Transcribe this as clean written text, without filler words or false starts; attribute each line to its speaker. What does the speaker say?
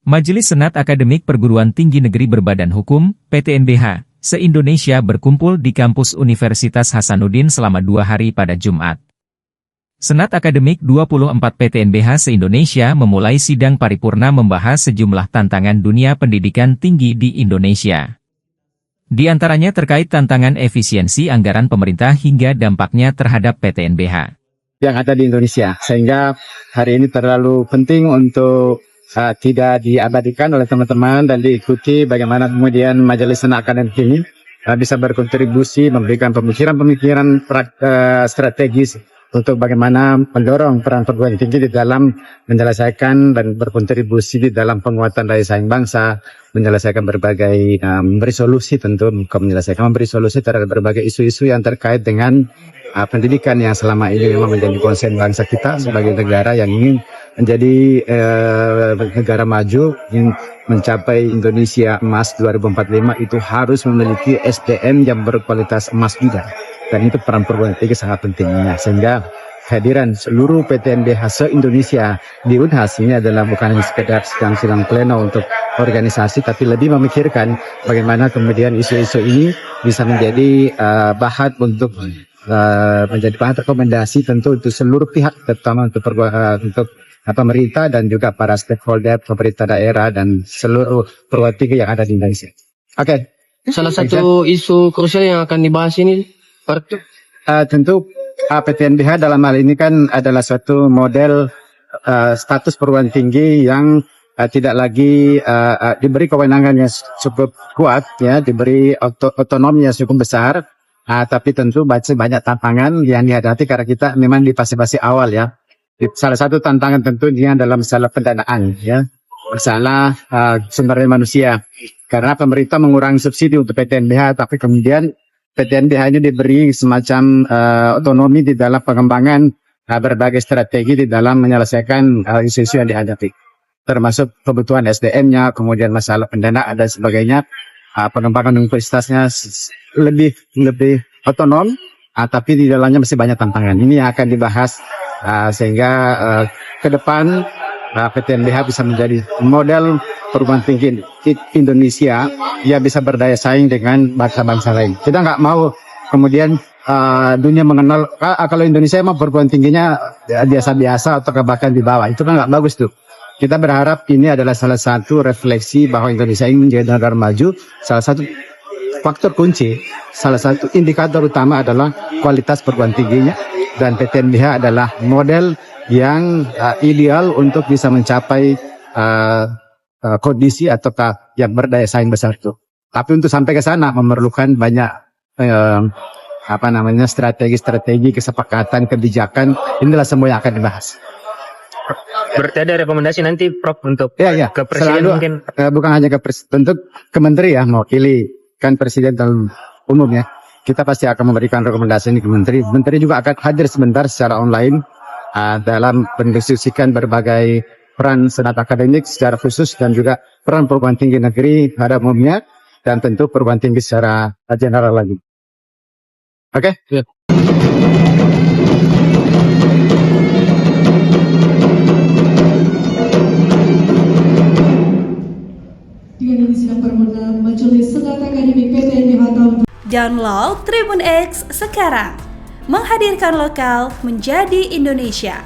Speaker 1: Majelis Senat Akademik Perguruan Tinggi Negeri Berbadan Hukum, PTNBH, se-Indonesia berkumpul di kampus Universitas Hasanuddin selama 2 hari pada Jumat. Senat Akademik 24 PTNBH se-Indonesia memulai sidang paripurna membahas sejumlah tantangan dunia pendidikan tinggi di Indonesia. Di antaranya terkait tantangan efisiensi anggaran pemerintah hingga dampaknya terhadap PTNBH
Speaker 2: yang ada di Indonesia, sehingga hari ini terlalu penting untuk tidak diabadikan oleh teman-teman dan diikuti bagaimana kemudian Majelis Senat Akademik ini bisa berkontribusi memberikan pemikiran-pemikiran strategis untuk bagaimana mendorong peran perguruan tinggi di dalam menyelesaikan dan berkontribusi di dalam penguatan daya saing bangsa, menyelesaikan berbagai memberi solusi terhadap berbagai isu-isu yang terkait dengan pendidikan yang selama ini memang menjadi konsen bangsa kita sebagai negara yang ingin menjadi negara maju, ingin mencapai Indonesia emas 2045 itu harus memiliki SDM yang berkualitas emas juga. Dan itu peran perguruan tinggi sangat pentingnya, sehingga kehadiran seluruh PTNBH se-Indonesia di Unhas ini adalah bukan hanya sekedar sidang pleno untuk organisasi, tapi lebih memikirkan bagaimana kemudian isu-isu ini bisa menjadi bahan untuk menjadi bahan rekomendasi tentu untuk seluruh pihak, terutama untuk pemerintah dan juga para stakeholder pemerintah daerah dan seluruh perguruan tinggi yang ada di Indonesia. Oke.
Speaker 3: Salah satu isu krusial yang akan dibahas ini,
Speaker 2: tentu PTNBH dalam hal ini kan adalah suatu model status perguruan tinggi yang tidak lagi diberi kewenangan yang cukup kuat, ya, diberi otonomi yang cukup besar, tapi tentu banyak tantangan yang dihadapi karena kita memang di fase-fase awal, ya. Salah satu tantangan tentu ini adalah masalah pendanaan, ya, masalah sumber daya manusia, karena pemerintah mengurangi subsidi untuk PTNBH, tapi kemudian PTNBH ini diberi semacam otonomi di dalam pengembangan berbagai strategi di dalam menyelesaikan isu-isu yang dihadapi, termasuk kebutuhan SDM-nya, kemudian masalah pendanaan dan sebagainya. Pengembangan universitasnya lebih otonom, tapi di dalamnya masih banyak tantangan. Ini yang akan dibahas sehingga ke depan PTNBH bisa menjadi model perguruan tinggi Indonesia yang bisa berdaya saing dengan bangsa-bangsa lain. Kita nggak mau kemudian dunia mengenal kalau Indonesia emang perguruan tingginya biasa-biasa atau bahkan di bawah. Itu kan nggak bagus tuh. Kita berharap ini adalah salah satu refleksi bahwa Indonesia ini menjadi negara maju. Salah satu faktor kunci, salah satu indikator utama adalah kualitas perguruan tingginya, dan PTNBH adalah model yang ideal untuk bisa mencapai kondisi ataukah yang berdaya saing besar itu. Tapi untuk sampai ke sana memerlukan banyak strategi, kesepakatan, kebijakan. Inilah semua yang akan dibahas.
Speaker 3: Berarti ada rekomendasi nanti Prof untuk
Speaker 2: ke presiden selalu, mungkin? Bukan hanya ke presiden, tentu ke menteri, ya, mewakili kan presiden dalam umum, ya. Kita pasti akan memberikan rekomendasi ini ke menteri. Menteri juga akan hadir sebentar secara online dalam mendiskusikan berbagai peran senat akademik secara khusus dan juga peran perguruan tinggi negeri pada umumnya, dan tentu perguruan tinggi secara general lagi. Oke?
Speaker 3: Ya.
Speaker 4: Dengan ini sidang paripurna Majelis Senat Akademik PTNBH tahun.
Speaker 5: Download Tribun X sekarang, menghadirkan lokal menjadi Indonesia.